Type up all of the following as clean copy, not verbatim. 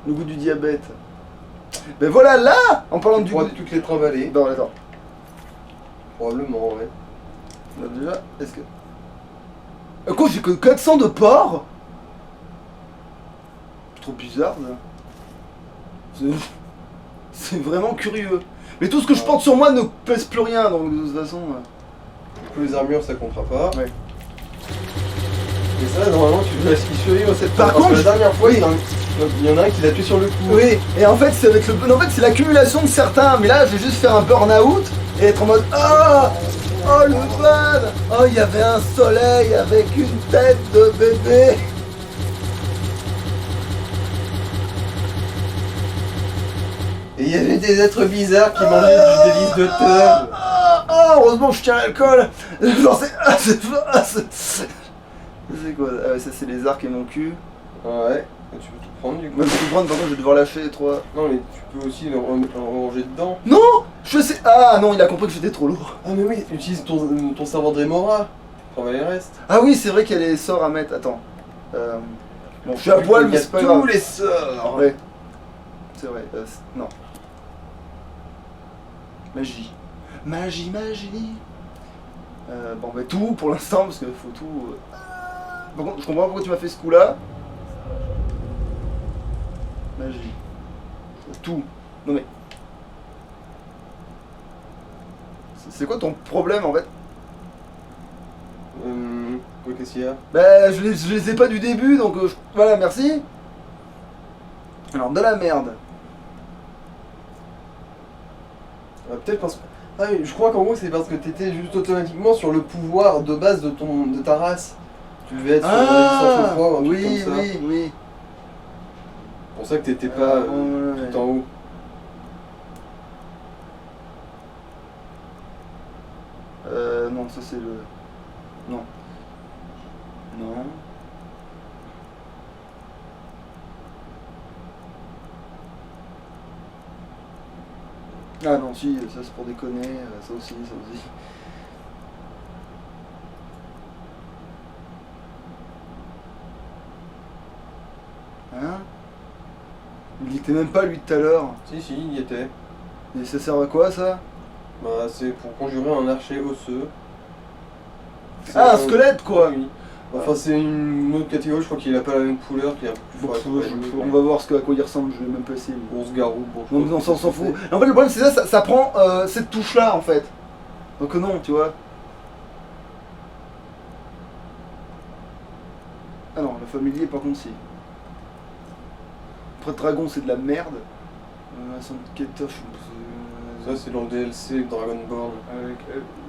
Le goût du diabète. Ben voilà, là, en parlant Tu du pourras goût... toutes les trimballer. Non, attends. Probablement, ouais. Là, déjà, est-ce que... Quoi, j'ai que 400 de porc? C'est trop bizarre, ça. C'est vraiment curieux. Mais tout ce que je porte sur moi ne pèse plus rien, donc de toute façon... Du coup, les armures, ça comptera pas. Ouais. Et ça, normalement, tu dois survivre cette Par Parce contre, que la dernière fois, il y en a un qui l'a tué sur le coup. Oui, et en fait, c'est avec le... En fait, c'est l'accumulation de certains, mais là, je vais juste faire un burn-out et être en mode... Oh, le van. Oh, il y avait un soleil avec une tête de bébé. Et il y avait des êtres bizarres qui mangeaient du délice de teub. Heureusement, je tiens l'alcool. Genre, c'est quoi? Ah ouais, ça, c'est les arcs et mon cul. Ouais, tu peux tout prendre du coup. Moi, je peux prendre, par contre, je vais devoir lâcher 3. Non, mais tu peux aussi en ranger dedans. Non. Je sais... Ah non, il a compris que j'étais trop lourd. Ah, mais oui, utilise ton serveur de Remora. Travaille les restes. Ah oui, c'est vrai qu'il y a les sorts à mettre. Attends. Bon, je suis à poil, mais c'est pas grave. tous les sorts. Ouais. C'est vrai. Non. Magie. Magie. Bon, bah tout pour l'instant, parce qu'il faut tout... Par contre, je comprends pas pourquoi tu m'as fait ce coup-là. Magie. Tout. Non mais... C'est quoi ton problème, en fait? Quoi, qu'est-ce qu'il y a? Bah, je les ai pas du début, donc... Voilà, merci. Alors, de la merde. Peut-être parce que... Ah oui, je crois qu'en gros c'est parce que t'étais juste automatiquement sur le pouvoir de base de ta race. Tu devais être sur la licence au froid ou un truc oui, comme ça. oui. C'est pour ça que t'étais pas ouais. tout en haut. Non, ça c'est le... Non. Non. Ah non, si, ça c'est pour déconner, ça aussi. Hein? Il y était même pas lui tout à l'heure. Si, il y était. Et ça sert à quoi ça? Bah c'est pour conjurer un archer osseux. Ah, un squelette quoi! Oui. Enfin c'est une autre catégorie, je crois qu'il a pas la même couleur, qu'il est un peu plus fort. On va voir à quoi il ressemble, je vais même pas essayer. Grosse garou, bon. Non, on s'en fout. En fait, le problème, c'est ça prend cette touche-là, en fait. Donc non, tu vois. Ah non, le familier, par contre, si. Après, Dragon, c'est de la merde. Son Ketosh, Ça c'est dans le DLC Dragonborn.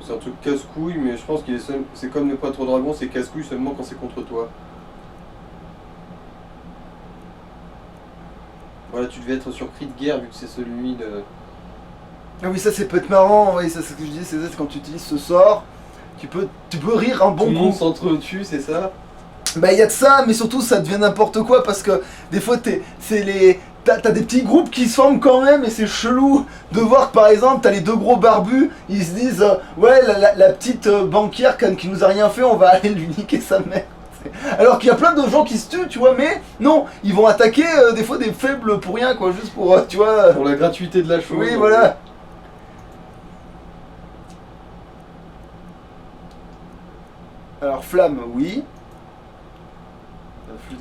C'est un truc casse-couille, mais je pense qu'il est c'est comme le prêtre dragon, c'est casse-couille seulement quand c'est contre toi. Voilà, tu devais être sur cri de guerre vu que c'est celui de... Ah oui, ça c'est peut être marrant, oui, ça c'est ce que je dis, c'est quand tu utilises ce sort, tu peux rire un bon Tout le monde coup. s'entretue, c'est ça? Bah y a de ça, mais surtout ça devient n'importe quoi parce que des fois t'as des petits groupes qui se forment quand même et c'est chelou de voir que par exemple t'as les deux gros barbus, ils se disent ouais la petite banquière qui nous a rien fait, on va aller lui niquer sa mère. Alors qu'il y a plein de gens qui se tuent, tu vois, mais non, ils vont attaquer des fois des faibles pour rien quoi, juste pour, tu vois... Pour la gratuité de la chose. Oui, voilà. Alors flamme, oui.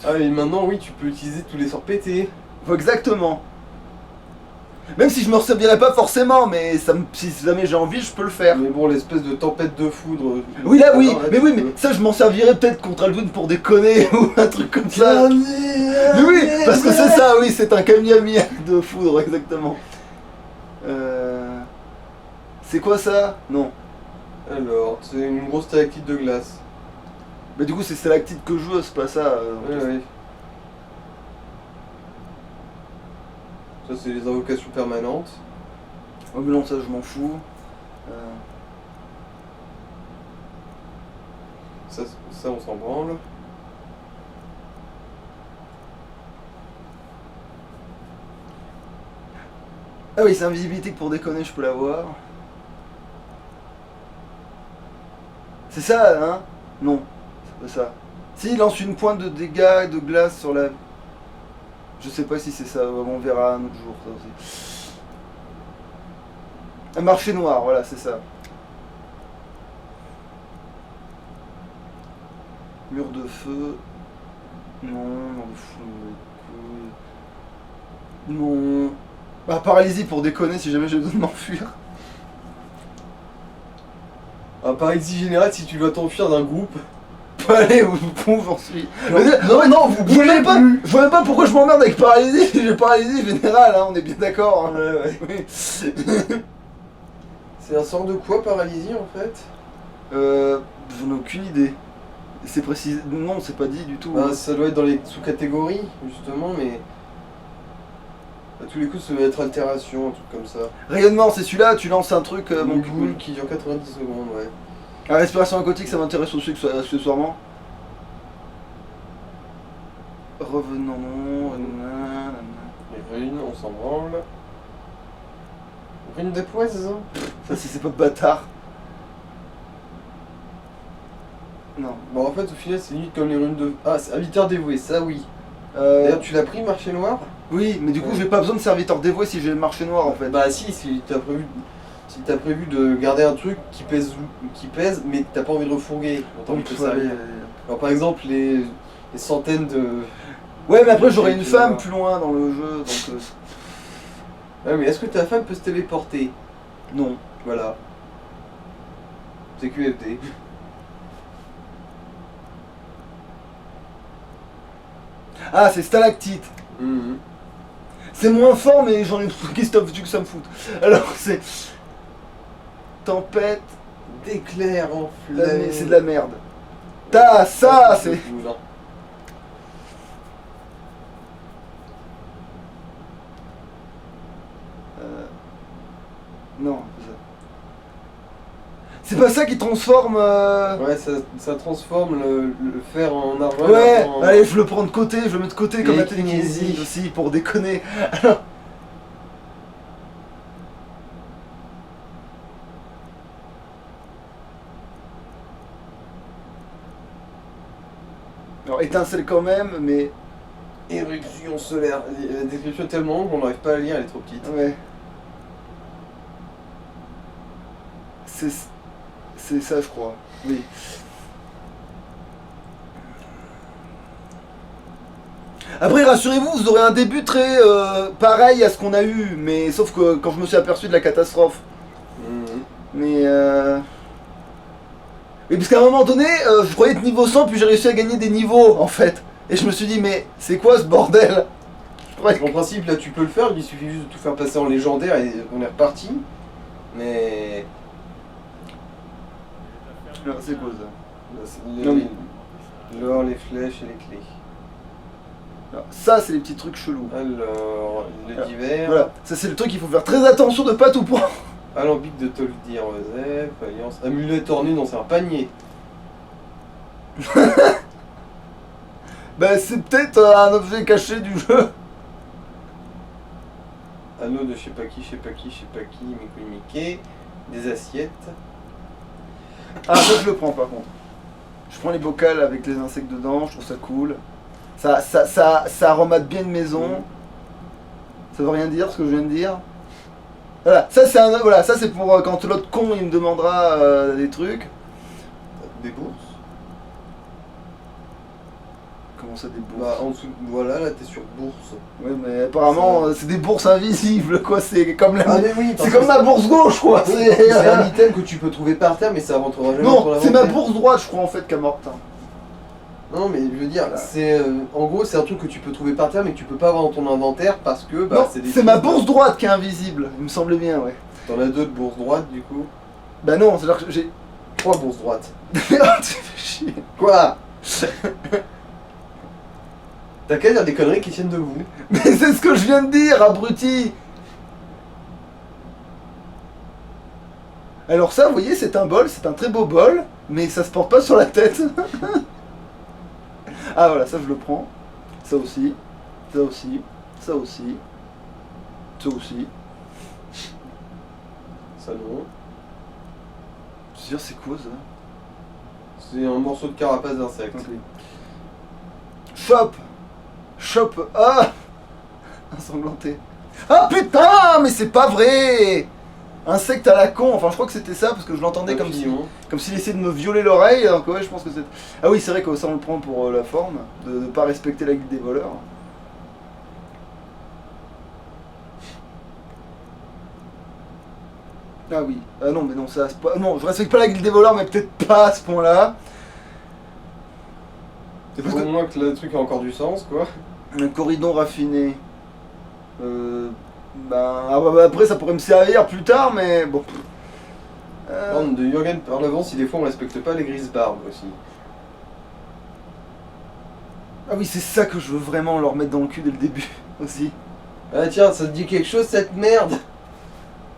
Ah et maintenant oui, tu peux utiliser tous les sorts pétés. Exactement. Même si je me servirais pas forcément, mais si jamais j'ai envie, je peux le faire. Mais bon, l'espèce de tempête de foudre... Oui là oui, là, mais oui, mais ça je m'en servirais peut-être contre Alduin pour déconner ou un truc comme ça. Mais oui, parce que c'est ça, oui, c'est un Kamiami de foudre, exactement. C'est quoi ça? Non. Alors, c'est une grosse stalactite de glace. Mais du coup c'est stalactite que je veux, c'est pas ça. Oui. Ça c'est les invocations permanentes. Oh mais non, ça je m'en fous. Ça on s'en branle. Ah oui, c'est invisibilité que pour déconner je peux l'avoir. C'est ça, hein? Non, c'est pas ça. Si, il lance une pointe de dégâts de glace sur la... Je sais pas si c'est ça, on verra un autre jour, ça aussi. Un marché noir, voilà, c'est ça. Mur de feu. Non, non, non. Bah, paralysie pour déconner si jamais j'ai besoin de m'enfuir. Un paralysie générale si tu dois t'enfuir d'un groupe. Allez, où j'en suis. Non, vous Je vois bougez même pas, plus. je vois même pas pourquoi je m'emmerde avec paralysie. J'ai paralysie générale, hein, on est bien d'accord. Hein. Ouais. Oui. C'est un sort de quoi, paralysie, en fait? J'en ai aucune idée. C'est précis. Non, c'est pas dit du tout. Bah, ça doit être dans les sous-catégories, justement, mais... À tous les coups, ça doit être altération, un truc comme ça. Rayonnement, c'est celui-là, tu lances un truc. Une Mon boule qui dure 90 secondes, ouais. La respiration aquatique, ça m'intéresse aussi accessoirement. Revenons, non. Les runes, on s'en branle. Rune de poison. Ça, si c'est pas bâtard. Non. Bon, en fait, au final, c'est limite comme les runes de... Ah, serviteur dévoué, ça oui. D'ailleurs, tu l'as pris, marché noir? Oui, mais du coup, j'ai pas besoin de serviteur dévoué si j'ai le marché noir en fait. Bah si t'as prévu de garder un truc qui pèse, mais que t'as pas envie de refourguer, autant Donc, te servir. Alors par exemple, les centaines de... Ouais, mais après, j'aurai une femme plus loin dans le jeu, donc... Ouais, mais est-ce que ta femme peut se téléporter? Non. Voilà. C'est QFD. Ah, c'est stalactite. Mhm. C'est moins fort, mais j'en ai qu'est-ce que ça me fout. Alors, c'est... Tempête... D'éclairs en C'est de la merde. Ça, c'est... Non, c'est ça. C'est pas ça qui transforme... Ouais, ça transforme le fer en argent. Ouais, allez, je le prends de côté, je le mets de côté comme la télékinésie télékinésie aussi, pour déconner. Alors, étincelle quand même, mais... Éruption solaire. La description est tellement longue qu'on n'arrive pas à lire, elle est trop petite. Ouais. C'est ça, je crois. Oui. Après, rassurez-vous, vous aurez un début très pareil à ce qu'on a eu, mais sauf que quand je me suis aperçu de la catastrophe. Mais oui, parce qu'à un moment donné, je croyais être niveau 100, puis j'ai réussi à gagner des niveaux, en fait. Et je me suis dit, mais c'est quoi ce bordel? En principe, là, tu peux le faire, il suffit juste de tout faire passer en légendaire et on est reparti. Mais... C'est quoi ça? L'or, les flèches et les clés. Alors, ça, c'est les petits trucs chelous. Alors, le divers. Voilà, ça c'est le truc, il faut faire très attention de pas tout prendre. Alambic de Toldir, Joseph, Alliance. Amulette ornée dans un panier. Bah, c'est peut-être un objet caché du jeu. Anneau de je sais pas qui, Mickey. Des assiettes. Ah, ça je le prends par contre. Je prends les bocals avec les insectes dedans, je trouve ça cool. Ça aromate bien une maison. Ça veut rien dire ce que je viens de dire. Voilà, ça c'est pour quand l'autre con il me demandera des trucs. Des bourses. Comment ça, des bourses? Bah en dessous, voilà, là t'es sur bourse. Ouais, mais apparemment c'est des bourses invisibles quoi, c'est comme la... Ah mais oui, c'est comme ma bourse gauche quoi. Oui, c'est un item que tu peux trouver par terre mais ça rentrera jamais dans Non, l'inventaire. c'est ma bourse droite je crois en fait qu'Amortin. Non mais je veux dire, Voilà. c'est en gros c'est un truc que tu peux trouver par terre mais que tu peux pas avoir dans ton inventaire parce que bah Non, c'est des... c'est ma bourse droite qui est invisible, il me semblait bien ouais. T'en as deux de bourse droite du coup. Bah non, c'est-à-dire que j'ai... 3 bourses droites. Ah, tu fais chier. Quoi? T'as qu'à dire des conneries qui tiennent de vous. Mais c'est ce que je viens de dire, abruti. Alors ça, vous voyez, c'est un bol, c'est un très beau bol, mais ça se porte pas sur la tête. Ah voilà, ça je le prends. Ça aussi, ça aussi, ça aussi, ça aussi. Ça non. Je veux dire, c'est quoi ça? C'est un morceau de carapace d'insecte. Ok. Shop. Shop. Ah. ensanglanté. Ah putain, mais c'est pas vrai. Insecte à la con, enfin je crois que c'était ça parce que je l'entendais comme s'il essayait de me violer l'oreille, alors que ouais je pense que c'est... Ah oui c'est vrai que ça on le prend pour la forme, de ne pas respecter la guilde des voleurs. Ah oui, ah non mais non ça... Non je respecte pas la guilde des voleurs mais peut-être pas à ce point là. C'est pour moi que le truc a encore du sens quoi. Un corridon raffiné. Après ça pourrait me servir plus tard mais bon. De Jürgen par l'avant si des fois on respecte pas les grises barbes aussi. Ah oui c'est ça que je veux vraiment leur mettre dans le cul dès le début aussi. Ah tiens ça te dit quelque chose cette merde.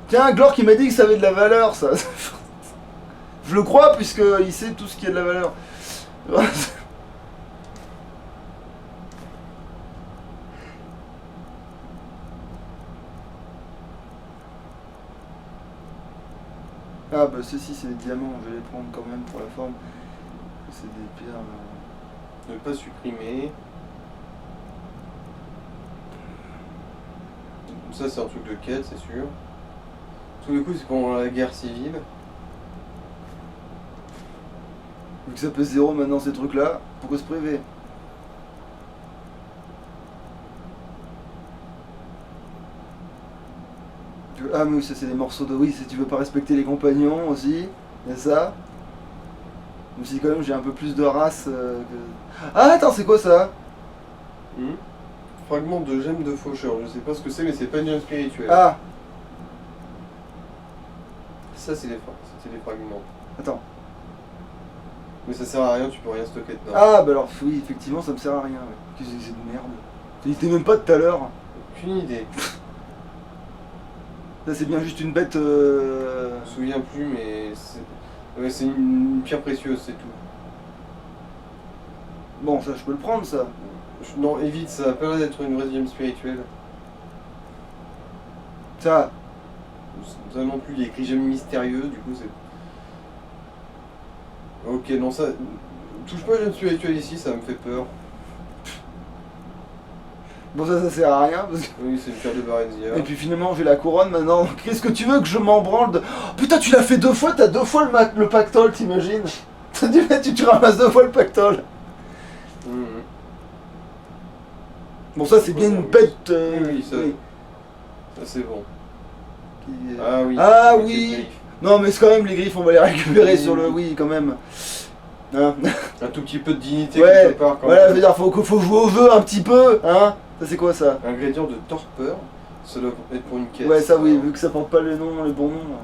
Tiens Glor qui m'a dit que ça avait de la valeur ça. Je le crois puisqu'il sait tout ce qui a de la valeur. Ah bah ceci c'est des diamants, je vais les prendre quand même pour la forme. C'est des pierres... Ne pas supprimer. Ça c'est un truc de quête c'est sûr. Tous les coups c'est pendant la guerre civile. Vu que ça peut 0 maintenant ces trucs là, pourquoi se priver? Ah mais oui ça c'est des morceaux de... Oui si tu veux pas respecter les compagnons aussi, il y a ça. Même si quand même j'ai un peu plus de race que... Ah attends c'est quoi ça? Fragment de gemme de faucheur, je sais pas ce que c'est mais c'est pas une gemme spirituelle. Ah. Ça c'était les fragments. Attends. Mais ça sert à rien, tu peux rien stocker dedans. Ah bah alors oui effectivement ça me sert à rien. Ouais. Qu'est-ce que c'est de merde? Tu disais même pas de tout à l'heure. Aucune idée. Là c'est bien juste une bête... Je me souviens plus mais c'est une pierre précieuse c'est tout. Bon ça je peux le prendre ça. Non évite, ça a pas l'air d'être une vraie gemme spirituelle. Ça. Ça non plus, il y a écrit gemme mystérieux, du coup c'est... Ok non ça... Touche pas à gemme spirituelle ici, ça me fait peur. Bon ça sert à rien parce que... Oui c'est une pierre de Barenzia. Et puis finalement j'ai la couronne maintenant. Qu'est-ce que tu veux que je m'en branle de... Oh, putain tu l'as fait 2 fois, t'as 2 fois le pactole t'imagines? Tu ramasses 2 fois le pactole. Bon ça c'est bien une bête... Oui, ça c'est bon. Ah oui. Ah oui. Non mais c'est quand même les griffes on va les récupérer sur le... Oui quand même. Hein. Un tout petit peu de dignité ouais, quelque part quand voilà, même. je veux dire faut jouer au jeu un petit peu, hein. Ça c'est quoi ça? Ingrédient de torpeur, ça doit être pour une quête. Ouais ça oui, vu que ça porte pas les noms, les bons noms.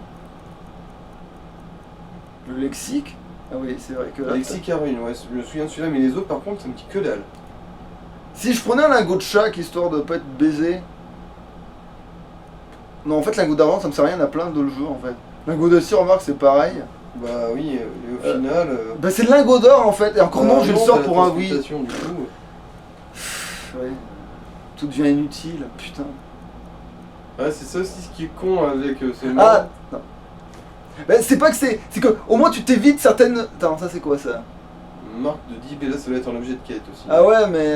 Le lexique. Ah oui c'est vrai que là... Lexique à ruine, ouais, je me souviens de celui-là, mais les autres par contre ça me dit que dalle. Si je prenais un lingot de chaque histoire de pas être baisé... Non en fait lingot d'argent ça me sert à rien, il y en a plein de le jeu en fait. Lingot d'acier remarque c'est pareil. Bah oui, et au final... Bah c'est le lingot d'or en fait, et encore non je le sors pour un oui. Du coup. Ouais. Tout devient inutile, putain. Ouais c'est ça aussi ce qui est con avec ces mots. Ah non. Bah c'est pas que c'est que au moins tu t'évites certaines... Attends ça c'est quoi ça? Marque de Dibella, ça doit être un objet de quête aussi. Ah ouais mais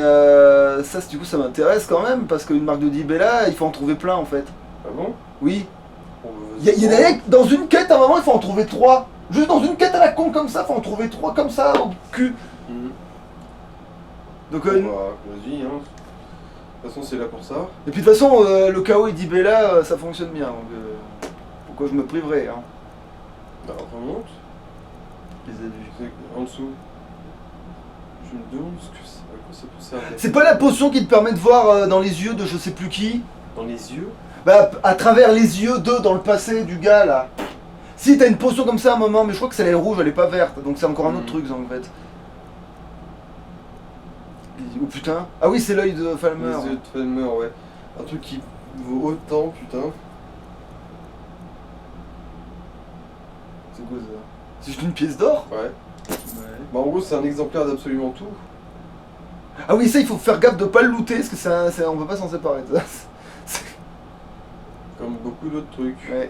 ça du coup ça m'intéresse quand même, parce qu'une marque de Dibella il faut en trouver plein en fait. Ah bon? Oui. Il y en a dans une quête à un moment il faut en trouver 3. Juste dans une quête à la con comme ça, faut en trouver 3 comme ça au cul. Donc vas-y hein. De toute façon c'est là pour ça. Et puis de toute façon le KO et Dibella ça fonctionne bien, donc pourquoi je me priverais hein. Alors remonte. Les adultes. En dessous. Je me demande ce que c'est, à quoi ça peut servir. C'est pas la potion qui te permet de voir dans les yeux de je sais plus qui? Dans les yeux? Bah à travers les yeux d'eux dans le passé du gars là. Si t'as une potion comme ça à un moment, mais je crois que c'est elle est rouge, elle est pas verte, donc c'est encore un autre truc en fait. Oh putain. Ah oui c'est l'œil de Falmer. Les yeux de Falmer ouais. Un truc qui vaut autant putain. C'est quoi ça? C'est juste une pièce d'or? Ouais. Bah en gros c'est un exemplaire d'absolument tout. Ah oui ça il faut faire gaffe de pas le looter parce que on peut pas s'en séparer. Comme beaucoup d'autres trucs. Ouais.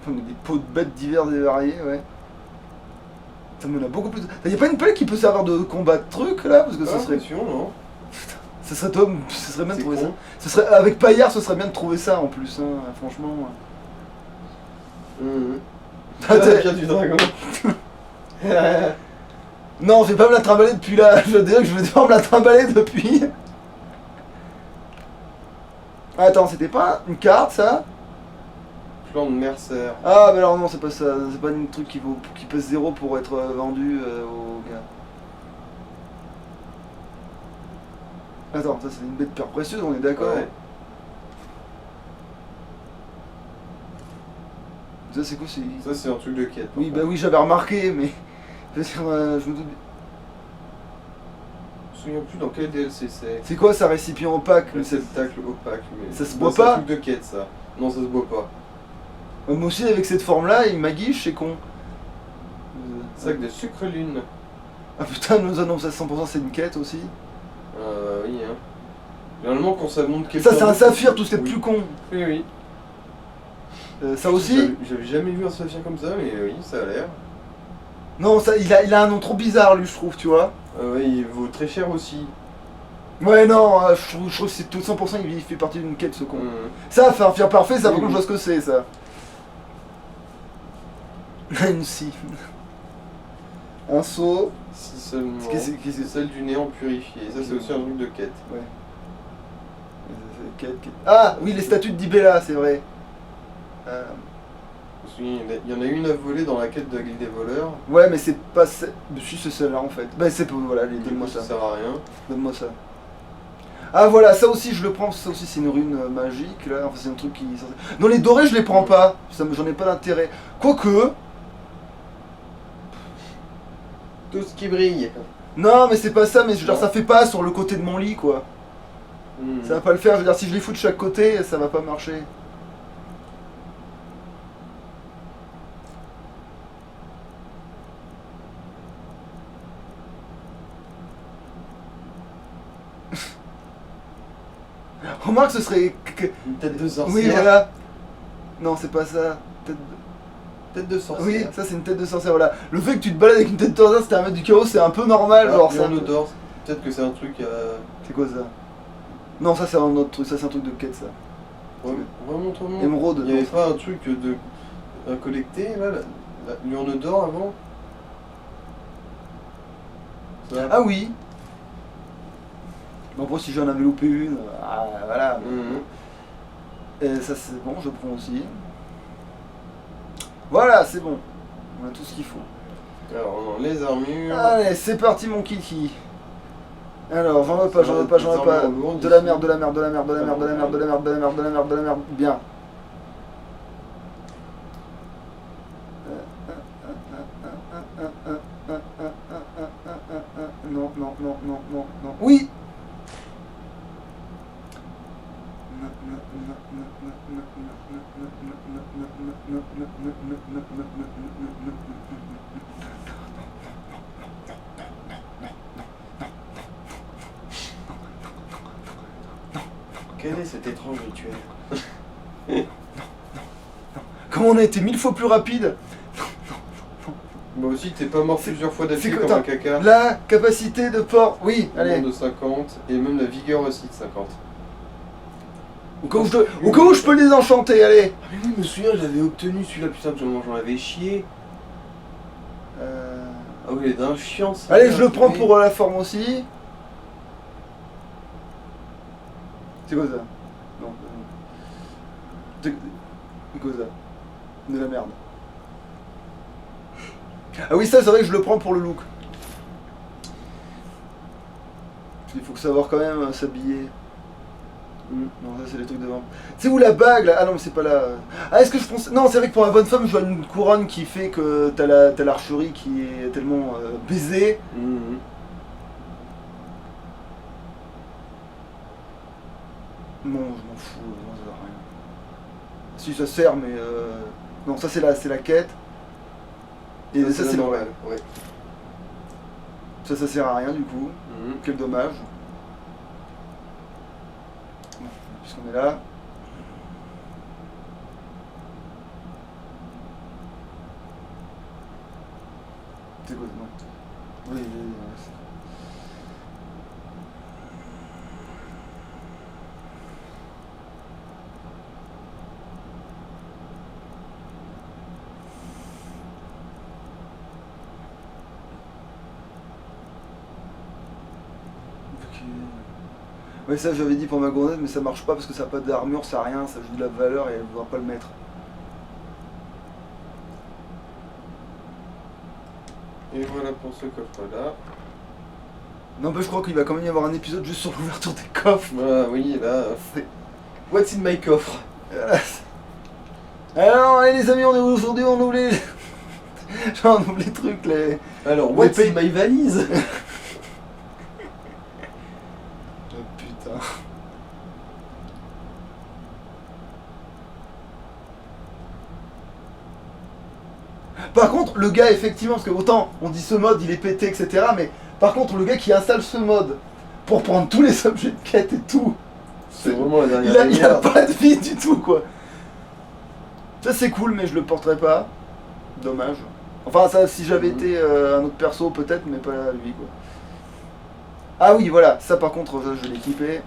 On a des peaux de bêtes diverses et variées, ouais. Ça me a beaucoup plus. Y'a pas une pelle qui peut servir de combat de truc là? Parce que ça serait. Non. Ça serait top, ce serait bien de C'est trouver con. ça. Ce serait, avec Paillard, ce serait bien de trouver ça en plus, hein, franchement. Ah, t'as bien du dragon. Non, je vais pas me la trimballer depuis là. Je veux dire que je vais devoir me la trimballer depuis. Attends, c'était pas une carte ça? Plan de Mercer. Ah, mais alors non, c'est pas ça. C'est pas un truc qui pèse 0 pour être vendu aux gars. Attends, ça c'est une bête pierre précieuse, on est d'accord? Ouais. Ça c'est quoi? Ça, c'est un truc de quête. Oui, bah oui, j'avais remarqué, mais. Je veux dire, je me doute. Je me souviens plus dans quel DLC c'est. C'est quoi ça, récipient opaque? Le réceptacle opaque. Mais Ça se bah, boit c'est pas? un truc de quête, ça. Non, ça se boit pas. Moi aussi, avec cette forme-là, il m'aguiche, c'est con. Sac de sucre lune. Ah putain, nous annonce à 100%, c'est une quête aussi. Oui, hein. Généralement, quand ça monte quelque Ça, c'est un saphir, tout ce qui est Oui. plus con. Oui, oui. Ça aussi? J'avais jamais vu un saphir comme ça, mais oui, ça a l'air. Non, ça, il a un nom trop bizarre, lui, je trouve, tu vois. Ouais, il vaut très cher aussi. Ouais, non, je trouve que c'est tout 100%, il fait partie d'une quête, ce con. Mmh. Ça, faire un fier parfait, ça, par Oui, contre, je oui. vois ce que c'est, ça. Une scie. Un seau. Si seulement. Qu'est-ce que c'est? Celle du néant purifié. Ça, c'est aussi un truc de quête. Ouais. Quête. Ah, oui, les statues de Dibella, c'est vrai. Je me souviens, il y en a une à voler dans la quête de la guilde des voleurs. Ouais, mais c'est pas. Si, c'est celle-là, en fait. Bah, c'est. Voilà, allez, Du donne-moi coup, ça. ça sert à rien. Donne-moi ça. Ah voilà, ça aussi je le prends, ça aussi c'est une rune magique là, enfin c'est un truc qui... Non, les dorés je les prends pas, j'en ai pas d'intérêt. Quoique... Tout ce qui brille. Non mais c'est pas ça, mais je veux dire ça fait pas sur le côté de mon lit quoi. Mmh. Ça va pas le faire, je veux dire si je les fous de chaque côté, ça va pas marcher. Remarque ce serait... Une tête de sorcière. Oui voilà. Non c'est pas ça. Tête de sorcière. Oui, ça c'est une tête de sorcière, voilà. Le fait que tu te balades avec une tête de sorcière, c'était un maître du chaos, c'est un peu normal, genre c'est c'est un odor. Peut-être que c'est un truc C'est quoi ça? Non, ça c'est un autre truc, ça c'est un truc de quête ça. Vraiment trop long. Émeraude. Il n'y avait pas un truc de à collecter là, l'urne d'or avant? Ça. Ah oui. Bon, après si j'en avais loupé une, voilà. Mhm. Et ça c'est bon, je prends aussi. Voilà, c'est bon. On a tout ce qu'il faut. Alors, on a les armures. Allez, c'est parti mon kiki. Alors, j'en veux pas. De la merde. Bien. Non. Oui. Quel est cet étrange rituel? Comment on a été 1000 fois plus rapide. Moi aussi, t'es pas mort plusieurs fois d'affilée c'est comme quoi, un caca. La capacité de port. Oui, allez. De 50 et même la vigueur aussi de 50. Au cas où je peux les enchanter, allez. Ah mais oui, je me souviens, j'avais obtenu celui-là, putain, j'en avais chié. Ah oui, il est d'un chiant ça. Allez, je le prends pour la forme aussi. C'est quoi ça? Non. C'est quoi ça? De la merde. Ah oui, ça c'est vrai que je le prends pour le look. Il faut savoir quand même s'habiller. Non, ça c'est les trucs de vente. C'est où la bague là? Ah non, mais c'est pas là. Ah, est-ce que je pense. Non, c'est vrai que pour la bonne femme, je vois une couronne qui fait que t'as l'archerie qui est tellement baisée. Non, je m'en fous, non, ça sert à rien. Si ça sert, mais non, ça c'est la quête. Et ça c'est normal, ouais. Ça sert à rien du coup. Quel dommage. Bon, puisqu'on est là. C'est quoi, non? Oui, ok. Ouais, ça j'avais dit pour ma gournette, mais ça marche pas parce que ça n'a pas d'armure, ça a rien, ça joue de la valeur et elle voudra pas le mettre. Et voilà pour ce coffre-là. Non, bah je crois qu'il va quand même y avoir un épisode juste sur l'ouverture des coffres. Voilà, oui, là, c'est... What's in my coffre? Alors, allez les amis, on est où aujourd'hui? On ouvre les... Genre, on ouvre les trucs, les... Alors, Les what's pays- in my valise? Oh putain. Par contre, le gars, effectivement, parce que autant on dit ce mode, il est pété, etc. Mais par contre, le gars qui installe ce mode pour prendre tous les objets de quête et tout, C'est vraiment la dernière il a merde. pas de vie du tout, quoi. Ça, c'est cool, mais je le porterai pas. Dommage. Enfin, ça, si j'avais été un autre perso, peut-être, mais pas lui, quoi. Ah oui, voilà, ça par contre, je vais l'équiper.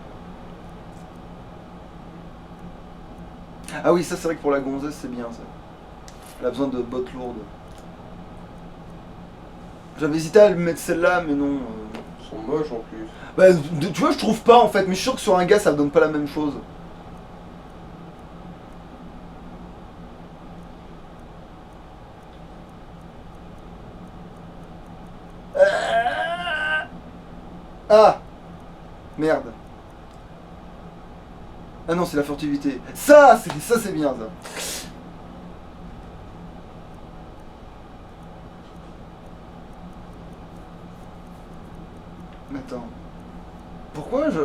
Ah oui, ça c'est vrai que pour la gonzesse, c'est bien ça. Elle a besoin de bottes lourdes. J'avais hésité à lui mettre celle-là, mais non. Ils sont moches en plus. Bah, tu vois, je trouve pas en fait, mais je suis sûr que sur un gars, ça donne pas la même chose. Ah! Merde. Ah non, c'est la furtivité. Ça, c'est bien ça. Attends. Pourquoi je...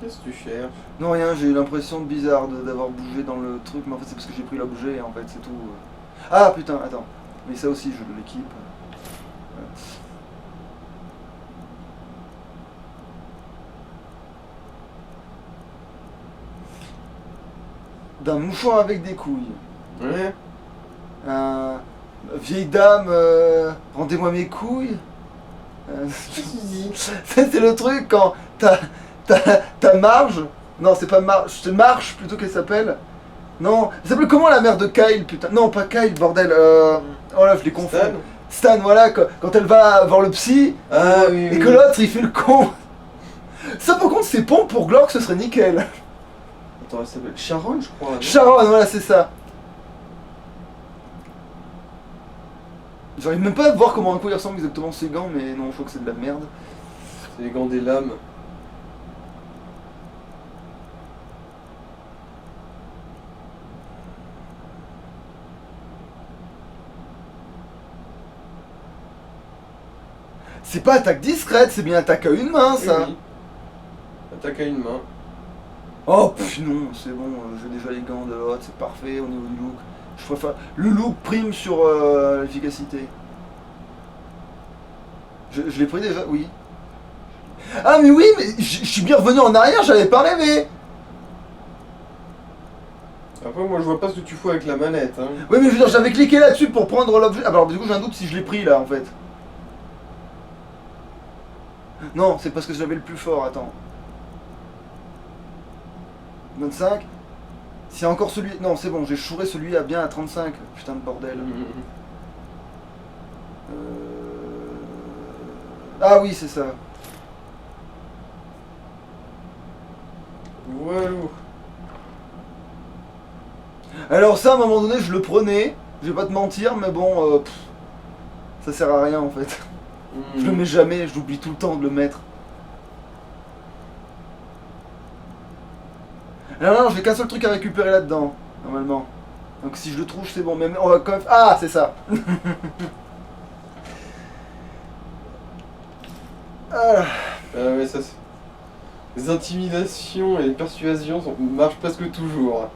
Qu'est-ce que tu cherches? Non, rien, j'ai eu l'impression bizarre d'avoir bougé dans le truc, mais en fait c'est parce que j'ai pris l'objet et en fait c'est tout. Ah putain, attends. Mais ça aussi, je l'équipe. Voilà. D'un mouchoir avec des couilles. Ouais. Vieille dame, rendez-moi mes couilles. C'est le truc quand t'as Marge. Non, c'est pas Marge, c'est Marche plutôt qu'elle s'appelle. Non, elle s'appelle comment la mère de Kyle, putain? Non, pas Kyle, bordel. Oh là, je les confonds. Stan. Stan, voilà, quand elle va voir le psy, Ah oui, et oui. que l'autre il fait le con. Ça, par contre, c'est pompe pour Glork, ce serait nickel. Attends, elle s'appelle Sharon, je crois. non? Sharon, voilà, c'est ça. J'arrive même pas à voir comment un coup il ressemble exactement ses gants, mais non, je crois que c'est de la merde. C'est les gants des lames. C'est pas attaque discrète, c'est bien attaque à une main, ça. Oui, oui. Attaque à une main. Oh, pff, non, c'est bon, j'ai déjà les gants de l'autre, c'est parfait au niveau du look. Je préfère... Le look prime sur l'efficacité. Je l'ai pris déjà, oui. Ah mais oui, mais je suis bien revenu en arrière, j'avais pas rêvé. Après, moi, je vois pas ce que tu fous avec la manette. Hein. Oui, mais je veux dire, j'avais cliqué là-dessus pour prendre l'objet. Ah, bah, alors du coup, j'ai un doute si je l'ai pris là en fait. Non, c'est parce que j'avais le plus fort, attends. 25. S'il y a encore celui... Non, c'est bon, j'ai chouré celui à bien à 35. Putain de bordel. Ah oui, c'est ça. Voilà. Alors ça, à un moment donné, je le prenais. Je vais pas te mentir, mais bon, ça sert à rien en fait. Je le mets jamais, j'oublie tout le temps de le mettre. Non, non, j'ai qu'un seul truc à récupérer là-dedans, normalement. Donc si je le trouve, c'est bon. Mais on va quand même... Ah, c'est ça. Ah. Ouais, ça c'est... Les intimidations et les persuasions marchent presque toujours.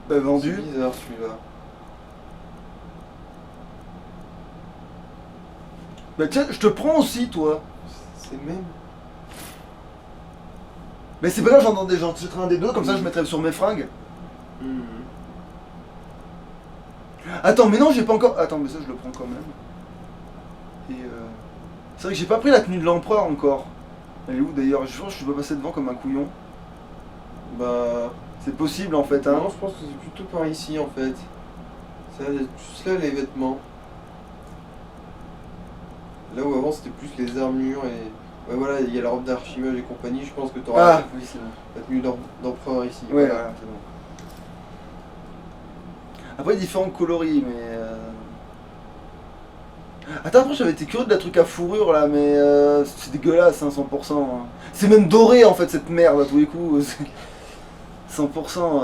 Bah, vendu. C'est bizarre celui-là. Bah tiens, je te prends aussi, toi. C'est même... Mais c'est pas grave, j'en jetterai un des deux, comme ça je mettrai sur mes fringues. Mhm. Attends, mais non, j'ai pas encore. Attends, mais ça je le prends quand même. Et c'est vrai que j'ai pas pris la tenue de l'empereur encore. Elle est où d'ailleurs? Je pense que je suis pas passé devant comme un couillon. Bah. C'est possible en fait, hein. Non, je pense que c'est plutôt par ici en fait. Ça va être juste là les vêtements. Là où avant c'était plus les armures et. Ouais, voilà, il y a la robe d'archimage et compagnie. Je pense que t'auras Ah, oui, c'est bon. la tenue d'empereur ici. Ouais, Voilà. voilà, c'est bon. Après, différents coloris, mais. Attends, après, j'avais été curieux de la truc à fourrure là, mais c'est dégueulasse, hein, 100%. Hein. C'est même doré en fait, cette merde à tous les coups. 100%.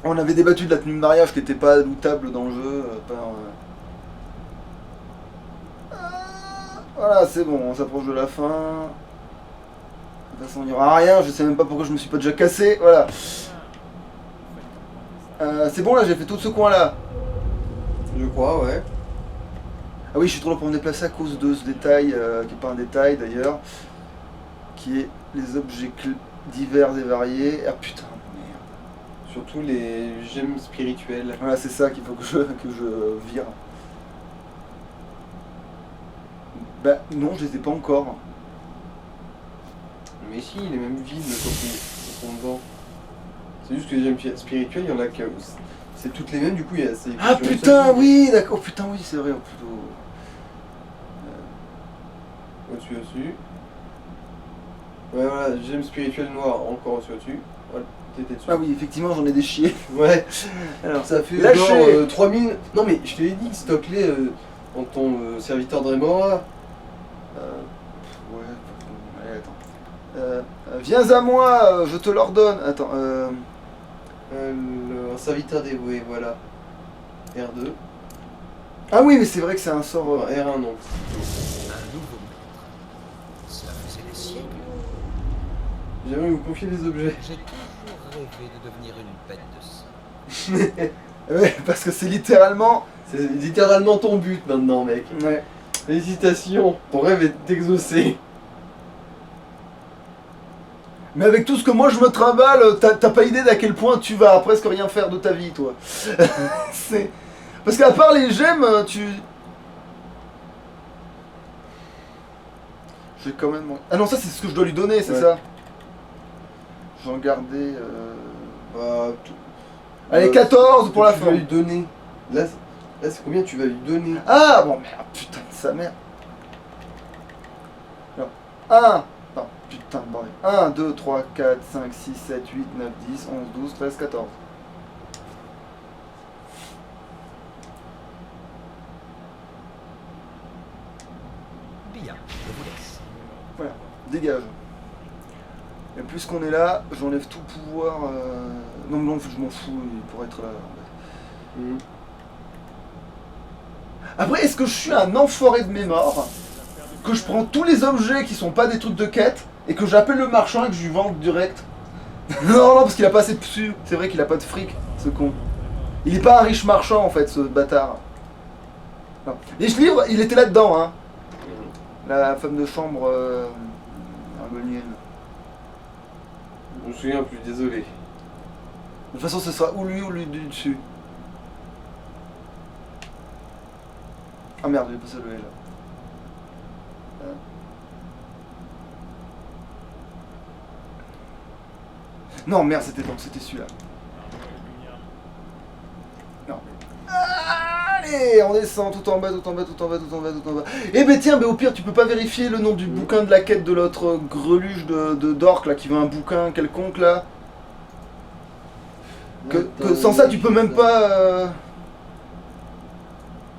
On avait débattu de la tenue de mariage qui n'était pas lootable dans le jeu. Voilà, c'est bon, on s'approche de la fin. De toute façon, il n'y aura rien, je sais même pas pourquoi je me suis pas déjà cassé. Voilà. C'est bon là, j'ai fait tout ce coin là. Je crois, ouais. Ah oui, je suis trop là pour me déplacer à cause de ce détail, qui n'est pas un détail d'ailleurs, qui est les objets divers et variés. Ah putain, merde. Surtout les gemmes spirituelles. Voilà, c'est ça qu'il faut que je vire. Bah non, je les ai pas encore. Mais si, il est même vide quand ils sont dedans. C'est juste que les gemmes spirituelles, il y en a que. C'est toutes les mêmes, du coup, il y a. Ah putain, oui, d'accord, putain, oui, c'est vrai, plutôt. Au-dessus. Ouais, voilà, gemme spirituelle noire, encore au-dessus. Voilà, t'étais dessus. Ah oui, effectivement, j'en ai des chiés. Ouais. Alors, Ça fait lâchez. genre 3000. Non, mais je te l'ai dit, stocke-les dans ton serviteur Dremora. Ouais, allez, attends. Viens à moi, je te l'ordonne. Attends, Le serviteur dévoué, voilà. R2. Ah oui, mais c'est vrai que c'est un sort. R1, non. Un nouveau maître. Cela faisait des siècles. J'aimerais vous confier des objets. J'ai toujours rêvé de devenir une bête de sang. Ouais, parce que c'est littéralement. C'est littéralement ton but maintenant, mec. Ouais. Félicitations, ton rêve est exaucé. Mais avec tout ce que moi je me trimballe, t'as pas idée d'à quel point tu vas presque rien faire de ta vie, toi. C'est. Parce qu'à part les gemmes, tu. J'ai quand même. Ah non, ça c'est ce que je dois lui donner, c'est Ouais. ça. J'en gardais. Bah, Allez, 14 pour la tu fin. vas lui donner. Là, c'est combien tu vas lui donner? Ah bon, merde, putain de sa mère. Alors, 1. Non, putain de bordel. 1, 2, 3, 4, 5, 6, 7, 8, 9, 10, 11, 12, 13, 14. Bien, je vous laisse. Voilà, dégage. Et puisqu'on est là, j'enlève tout pouvoir. Non, non, je m'en fous, il pourrait être là. Mhm. Après, est-ce que je suis un enfoiré de mémoire que je prends tous les objets qui sont pas des trucs de quête et que j'appelle le marchand et que je lui vends direct? Non, non, parce qu'il a pas assez de psu. C'est vrai qu'il a pas de fric, ce con. Il est pas un riche marchand en fait, ce bâtard. Non. Et ce livre, il était là-dedans, hein. La femme de chambre argonienne. Je me souviens plus, désolé. De toute façon, ce sera ou lui du dessus. Ah merde, j'ai passé le L. Non, merde, c'était celui-là. Non. Allez, on descend tout en bas, tout en bas, tout en bas, tout en bas, tout en bas. Eh ben tiens, mais au pire, tu peux pas vérifier le nom du bouquin de la quête de l'autre greluche d'orque là qui veut un bouquin quelconque là. Que sans ça, tu peux même pas.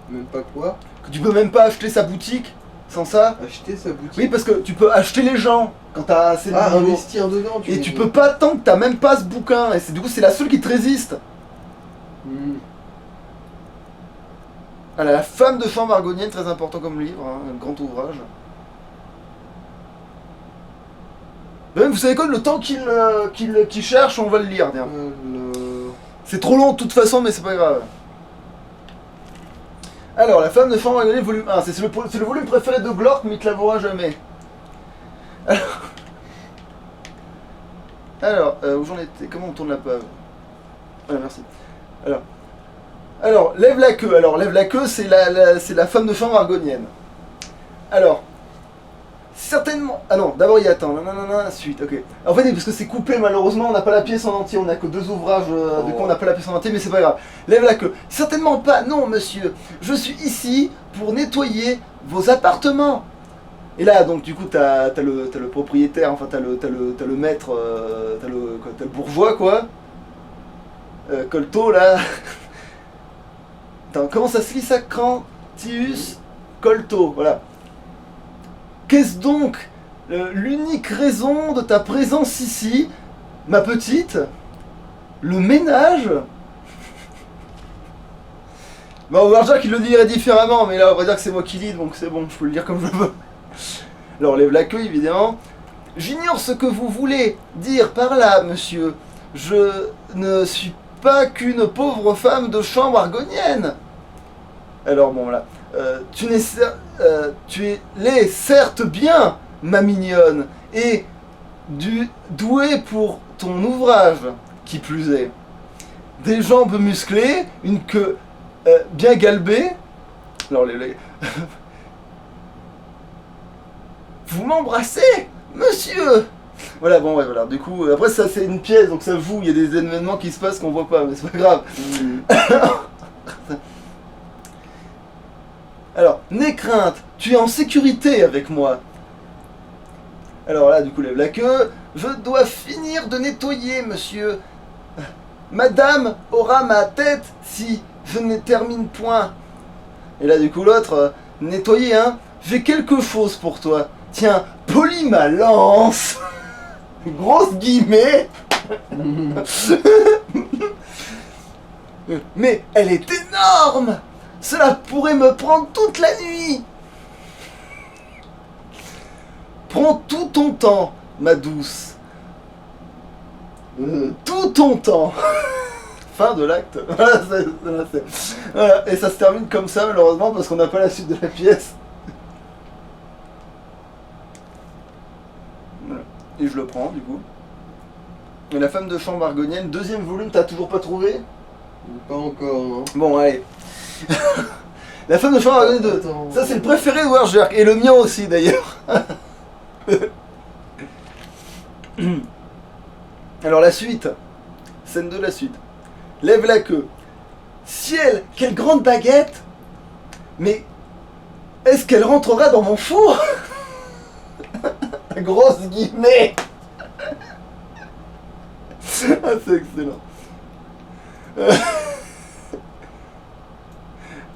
Même pas quoi? Que tu peux même pas acheter sa boutique sans ça. Acheter sa boutique. Oui, parce que tu peux acheter les gens quand t'as assez de Ah, niveau. investir dedans, Et veux tu dire. peux pas tant que t'as même pas ce bouquin. Et du coup, c'est la seule qui te résiste. Mhm. Voilà, la femme de chambre argonienne, très important comme livre, hein, un grand ouvrage. Même, vous savez quoi, le temps qu'il cherche, on va le lire. Tiens. Alors, C'est trop long de toute façon, mais c'est pas grave. Alors, La femme de chambre argonienne, volume 1. C'est le volume préféré de Glork, mais il te l'avouera jamais. Alors, où j'en étais? Comment on tourne la page? Voilà, merci. Alors, lève la queue. Alors, lève la queue, c'est la femme de chambre argonienne. Alors, certainement... Ah non, d'abord il y a... Attends, nanana, suite, ok. En fait, parce que c'est coupé, malheureusement, on n'a pas la pièce en entier, on n'a que 2 ouvrages, du coup on n'a pas la pièce en entier, mais c'est pas grave. Lève la queue. Certainement pas, non monsieur. Je suis ici pour nettoyer vos appartements. Et là, donc, du coup, t'as le propriétaire, enfin, t'as le maître, t'as le bourgeois, quoi. Colto, là. Attends, comment ça se lit ça? Cantius Colto, voilà. Qu'est-ce donc l'unique raison de ta présence ici, ma petite? Le ménage? Bon, on va dire qu'il le dirait différemment, mais là, on va dire que c'est moi qui lis, donc c'est bon, je peux le dire comme je veux. Alors, lève la queue, évidemment. J'ignore ce que vous voulez dire par là, monsieur. Je ne suis pas qu'une pauvre femme de chambre argonienne. Alors, bon, voilà. Tu l'es certes bien, ma mignonne, et douée pour ton ouvrage, qui plus est. Des jambes musclées, une queue bien galbée. Alors, vous m'embrassez, monsieur? Voilà, bon, ouais, voilà. Du coup, après, ça, c'est une pièce, donc ça joue. Il y a des événements qui se passent qu'on voit pas, mais c'est pas grave. Alors, n'aie crainte, tu es en sécurité avec moi. Alors là, du coup, lève la queue. Je dois finir de nettoyer, monsieur. Madame aura ma tête si je ne termine point. Et là, du coup, l'autre, nettoyer, hein. J'ai quelque chose pour toi. Tiens, polis ma lance. Grosse guillemets. Mais elle est énorme. Cela pourrait me prendre toute la nuit. Prends tout ton temps, ma douce. Tout ton temps. Fin de l'acte. Voilà, et ça se termine comme ça, malheureusement, parce qu'on n'a pas la suite de la pièce. Voilà. Et je le prends, du coup. Et La femme de chambre argonienne, 2e volume, t'as toujours pas trouvé? Pas encore, non. Bon, allez. La femme de chambre argonienne 2. Attends. Ça, c'est le préféré de Werjerk, et le mien aussi, d'ailleurs. Alors, la suite. Scène de la suite. Lève la queue. Ciel, quelle grande baguette! Mais est-ce qu'elle rentrera dans mon four? Grosse guillemets. Ah, c'est excellent.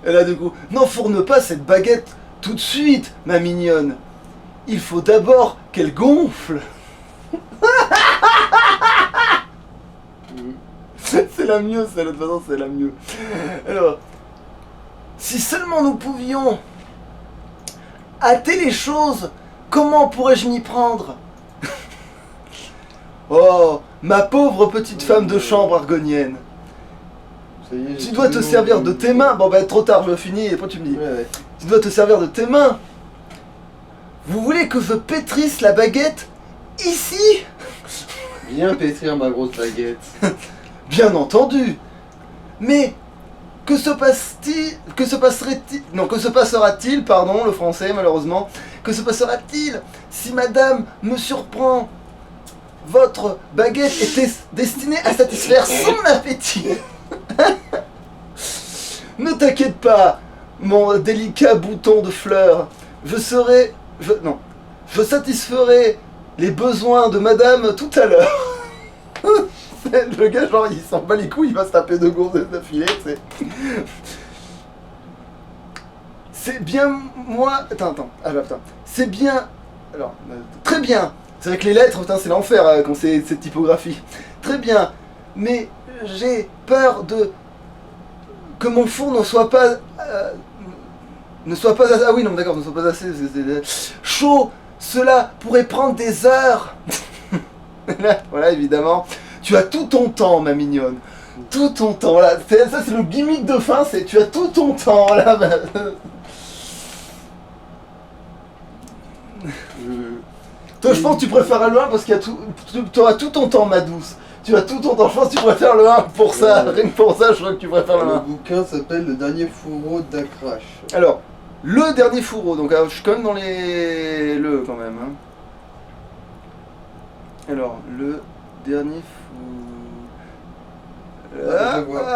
Et là, du coup, n'enfourne pas cette baguette tout de suite, ma mignonne. Il faut d'abord qu'elle gonfle. C'est la mieux, ça, de toute façon, c'est la mieux. Alors, si seulement nous pouvions hâter les choses, comment pourrais-je m'y prendre? Oh, ma pauvre petite femme de chambre argonienne. Ça y est, Tu dois te servir de tes mains. Bon, bah, trop tard, je finis, et après tu me dis. Ouais. Tu dois te servir de tes mains. Vous voulez que je pétrisse la baguette ici? Viens pétrir ma grosse baguette. Bien entendu. Mais que se passera-t-il, pardon, le français malheureusement, que se passera-t-il si madame me surprend? Votre baguette était destinée à satisfaire son appétit. Ne t'inquiète pas, mon délicat bouton de fleurs. Je satisferai les besoins de madame tout à l'heure. Le gars, genre, il s'en bat les couilles, il va se taper 2 gonzesses d'affilée, tu sais. C'est bien moi... Attends. Ah bah putain. C'est bien... Alors, très bien. C'est vrai que les lettres, putain, c'est l'enfer quand c'est cette typographie. Très bien. Mais j'ai peur de... que mon four ne soit pas... Ah oui, non, d'accord, ne soit pas assez... chaud. Cela pourrait prendre des heures. Voilà, évidemment. Tu as tout ton temps, ma mignonne. tout ton temps, voilà. Ça c'est le gimmick de fin, c'est tu as tout ton temps, voilà. Toi je pense que tu préfères le 1 parce qu'il y a tout. Tu auras tout ton temps, ma douce. Tu as tout ton temps, je pense que tu préfères le 1 pour ça. Ouais. Rien que pour ça, je crois que tu préfères le Le 1. bouquin s'appelle Le dernier fourreau d'Akrash. Alors, le dernier fourreau, donc je suis quand même dans les. Le quand même. Hein. Alors, le dernier fourreau. Ah, je vois.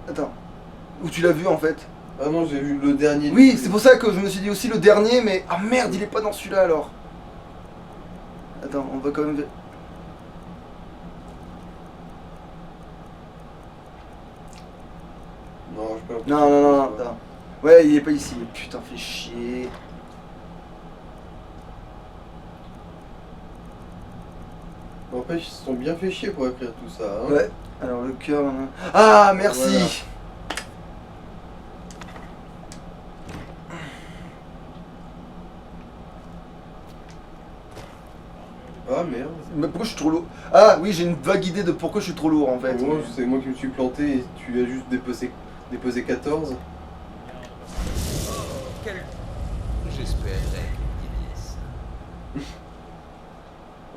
Attends. Où tu l'as vu en fait? Ah non, j'ai vu le dernier. Oui, c'est pour ça que je me suis dit aussi le dernier, mais. Ah merde, il est pas dans celui-là alors. Attends, on va quand même. Non, je peux pas. Non, attends. Ouais, il est pas ici. Putain, fais chier. N'empêche, ils se sont bien fait chier pour écrire tout ça. Hein. Ouais. Alors le cœur. Ah, merci. Voilà. Ah merde. Mais pourquoi je suis trop lourd? Ah oui, j'ai une vague idée de pourquoi je suis trop lourd en fait. Moi, c'est moi qui me suis planté et tu as juste déposé 14. Quel... J'espérais qu'il y ait ça.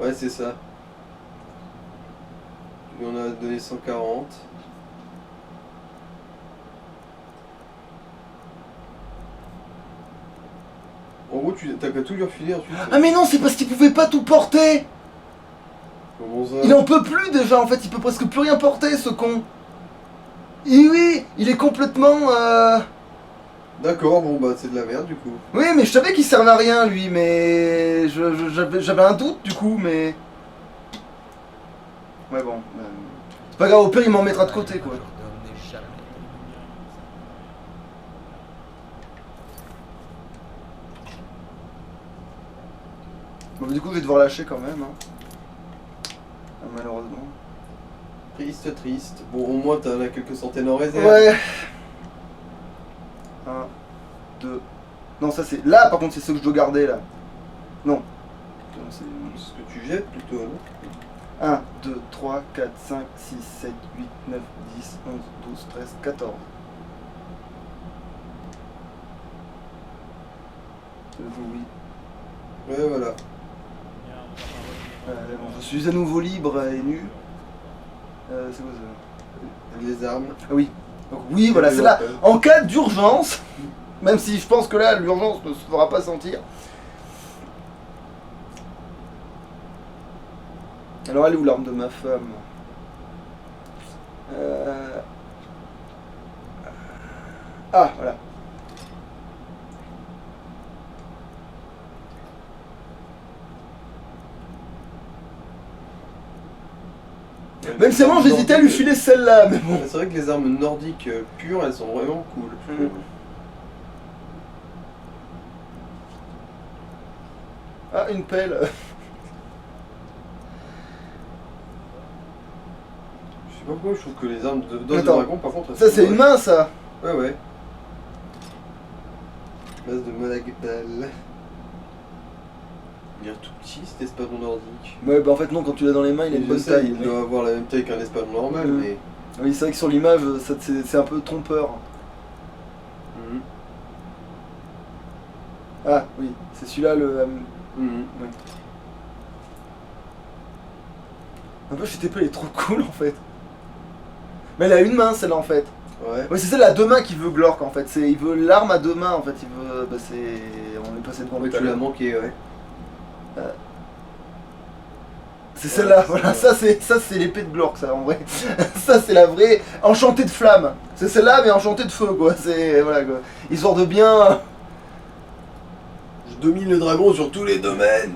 Ouais, c'est ça. Tu lui en as donné 140. En gros, t'as qu'à tout lui refiler ensuite. Ah mais non, c'est parce qu'il pouvait pas tout porter. Comment ça? Il en peut plus déjà en fait, il peut presque plus rien porter ce con. Et oui, il est complètement... D'accord, bon bah c'est de la merde du coup. Oui, mais je savais qu'il servait à rien lui, mais j'avais un doute du coup, mais... Ouais bon, c'est pas grave, au pire il m'en mettra de côté quoi. L'homme n'est jamais. Bon, du coup je vais devoir lâcher quand même. Hein. Ah, malheureusement. Triste, triste. Bon, au moins t'en as quelques centaines en réserve. Ouais. 1, 2... Non, ça c'est... Là par contre c'est ce que je dois garder là. Non. C'est ce que tu jettes plutôt, non? 1, 2, 3, 4, 5, 6, 7, 8, 9, 10, 11, 12, 13, 14. Oui. Ouais, voilà. Bon, je suis à nouveau libre et nu. C'est quoi ça? Les armes. Ah oui. Donc oui, voilà, c'est là. En cas d'urgence, même si je pense que là, l'urgence ne se fera pas sentir. Alors, elle est où l'arme de ma femme? Ah, voilà. Même si moi j'hésitais à lui filer celle-là, mais bon. C'est vrai que les armes nordiques pures, elles sont vraiment cool. Je trouve. Ah, une pelle. Je sais pas pourquoi, je trouve que les armes de Attends. dragon, par contre, elles Ça, sont c'est une moches. main, ça. Ouais, ouais. Base de Monagdal. Il est tout petit cet espadon nordique. Ouais, bah en fait, non, quand tu l'as dans les mains, il a une bonne sais, taille. il doit avoir la même taille qu'un espadon normal, mais. Oui, c'est vrai que sur l'image, c'est un peu trompeur. Mhm. Ah, oui, c'est celui-là le. Mhm. Ouais. Un peu, cette épée, elle est trop cool en fait. Mais elle a une main, celle-là en fait. Ouais. Ouais, c'est celle à deux mains qui veut Glork en fait. Il veut l'arme à deux mains en fait. Il veut. Bah, c'est. On est passé devant Ouais, tout à tu l'as l'heure. manqué, ouais. C'est celle-là, Ouais, voilà, c'est ça c'est l'épée de Glork, ça en vrai. Ça c'est la vraie enchantée de flamme. C'est celle-là mais enchantée de feu quoi. C'est voilà quoi. Histoire de bien. Je domine le dragon sur tous les domaines.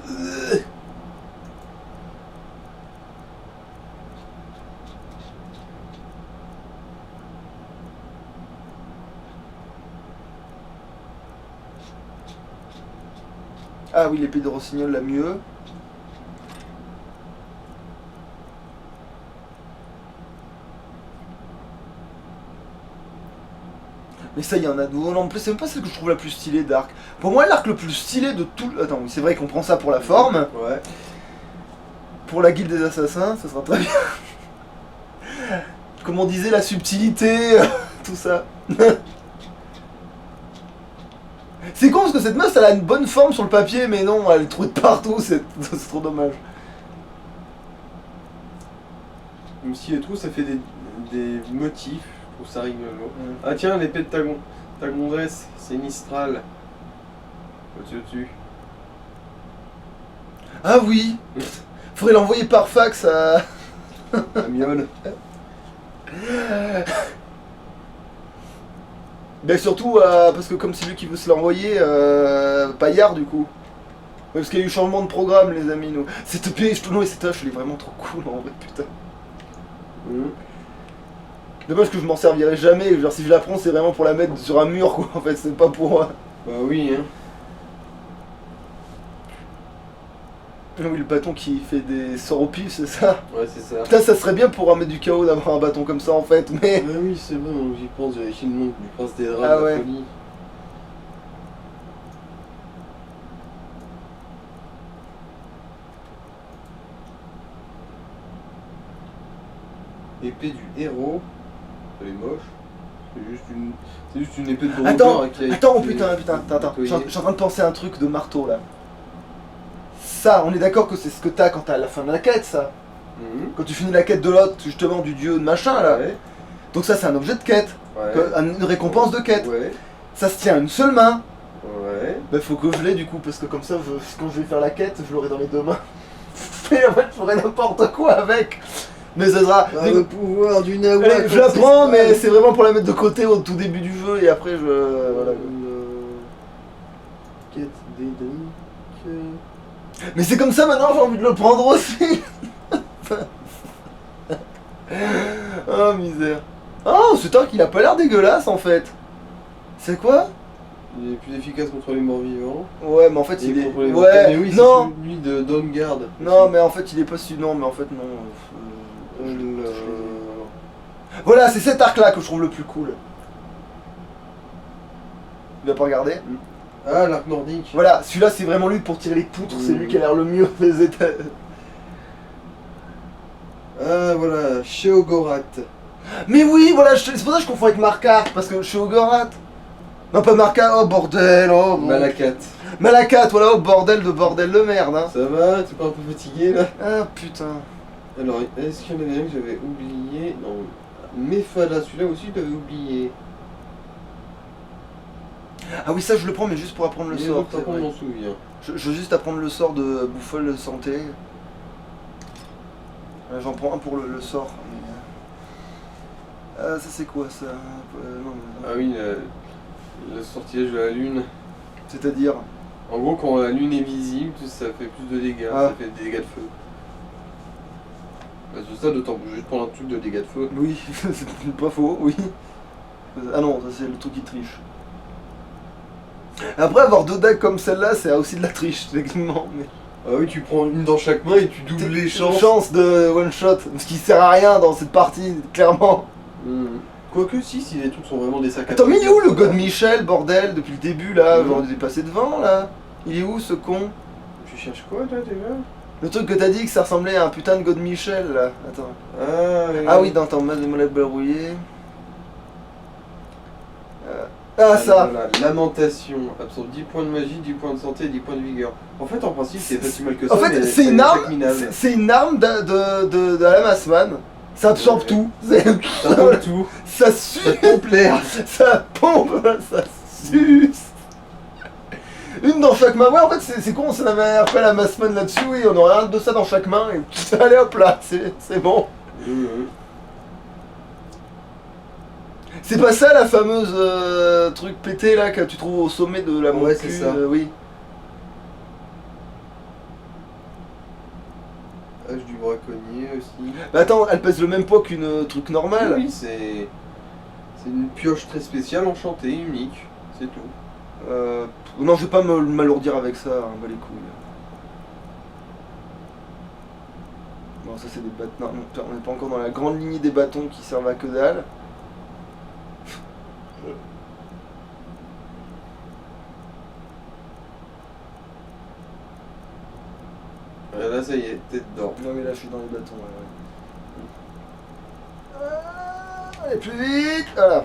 Ah oui, l'épée de Rossignol la mieux. Mais ça, il y en a de nouveau. En plus, c'est même pas celle que je trouve la plus stylée d'arc. Pour moi, l'arc le plus stylé de tout. Attends, oui, c'est vrai qu'on prend ça pour la forme. Ouais. pour la guilde des assassins, ça sera très bien. Comme on disait, la subtilité, tout ça. C'est con parce que cette meuf, elle a une bonne forme sur le papier, mais non, elle est trouvée de partout, c'est trop dommage. Même si et tout, ça fait des motifs, je trouve ça rigolo. Ah tiens, l'épée de ta gondresse, c'est Mistral. Au-dessus. Ah oui. Faudrait l'envoyer par fax à... Amiol. Ben surtout parce que comme c'est lui qui veut se l'envoyer, Paillard du coup. Ouais, parce qu'il y a eu changement de programme les amis nous. Cette épée, cette tâche, elle est vraiment trop cool en vrai putain. Dommage que je m'en servirai jamais, genre si je la prends c'est vraiment pour la mettre sur un mur quoi en fait, c'est pas pour... Bah oui hein. Ah oui le bâton qui fait des sorts au pif c'est ça. Ouais c'est ça. Putain ça serait bien pour remettre du chaos d'avoir un bâton comme ça en fait mais... Bah oui c'est vrai, j'y pense, j'ai écrit le nom du prince des draps Ah de la ouais. folie. Épée du héros. Elle est moche. C'est juste une épée de bronzeur Attends, qui a été attends, putain, attends, je nettoyée. suis en train de penser à un truc de marteau là. Ça, on est d'accord que c'est ce que t'as quand t'as à la fin de la quête ça. Quand tu finis la quête de l'autre, justement du dieu de machin là. Ouais. Donc ça c'est un objet de quête, Ouais. une récompense de quête. Ouais. Ça se tient à une seule main. Ouais. Bah faut que je l'ai du coup, parce que comme ça, quand je vais faire la quête, je l'aurai dans les deux mains. Et en fait, je ferai n'importe quoi avec. Mais ça sera... Le pouvoir du Nawa. Allez, je la prends, mais c'est vraiment pour la mettre de côté au tout début du jeu, et après je... Voilà. Quête d'Edric. Mais c'est comme ça maintenant, j'ai envie de le prendre aussi. Oh misère. Oh, ce tank il a pas l'air dégueulasse en fait. C'est quoi? Il est plus efficace contre les morts vivants. Ouais, mais en fait Et il est... contre les Ouais, mais oui, non. c'est celui de Dawnguard. Non, mais en fait il est pas si... Non, mais en fait non. Le- Voilà, c'est cet arc là que je trouve le plus cool. Tu vas pas regarder? Ah, l'arc nordique. Voilà, celui-là c'est vraiment lui pour tirer les poutres, c'est lui qui a l'air le mieux des états. Ah, voilà, Sheogorath. Mais oui, voilà, c'est pour ça que je confonds avec Markarth, parce que je suis au Gorath. Non, pas Markarth, oh bordel, oh bon. Malakat. Malakat, voilà, oh bordel de merde, hein. Ça va, t'es pas un peu fatigué là? Ah putain. Alors, est-ce qu'il y en avait un que j'avais oublié? Non. Mephala, celui-là aussi je l'avais oublié. Ah oui, ça je le prends, mais juste pour apprendre le Mais sort. donc, c'est par contre, vrai. on m'en souvient. Je veux juste apprendre le sort de bouffole santé. J'en prends un pour le sort. Mais... Ah, ça c'est quoi ça? Non, mais... Ah oui, le sortilège de la lune. C'est-à-dire? En gros, quand la lune est visible, ça fait plus de dégâts, Ah. ça fait des dégâts de feu. Bah, c'est ça, d'autant juste prendre un truc de dégâts de feu. Oui, c'est pas faux, oui. Ah non, ça c'est le truc qui triche. Après, avoir deux decks comme celle-là, c'est aussi de la triche, techniquement. Mais... Ah oui, tu prends une dans chaque main et tu doubles les chances. Chance de one-shot, ce qui sert à rien dans cette partie, clairement. Quoique si les trucs sont vraiment des sacs à Attends, mais il est où le trucs, God Michel, bordel, depuis le début, là? Mhm. Genre, il est passé devant, là. Il est où, ce con? Tu cherches quoi, là, déjà? Le truc que t'as dit que ça ressemblait à un putain de God Michel, là. Attends. Ah, Ah oui, dans ton molette brouillée. Ah, ça! Voilà, lamentation. Absorbe 10 points de magie, 10 points de santé et 10 points de vigueur. En fait, en principe, c'est pas si mal que ça. En fait, mais c'est une ça arme, chaque minable. c'est une arme de la Massman. Ça absorbe Ouais. tout. Ça pompe tout. Ça suce. Ça pompe l'air. Ça pompe, ça suce. Une dans chaque main. Ouais, en fait, c'est con, ça avait après la Massman là-dessus. Oui, on aurait un de ça dans chaque main. Et allez hop là, c'est bon. C'est pas ça la fameuse truc pété là que tu trouves au sommet de la Ouais, monture, c'est ça. oui. Hache du braconnier aussi. Bah attends, elle pèse le même poids qu'une truc normale. Oui, c'est une pioche très spéciale, enchantée, unique. C'est tout. Non, je vais pas m'alourdir avec ça, hein, bah les couilles. Bon, ça c'est des bâtons. Non, on n'est pas encore dans la grande lignée des bâtons qui servent à que dalle. Ouais, là, ça y est, t'es dedans. Non mais là je suis dans les bâtons, ouais. Allez plus vite, voilà.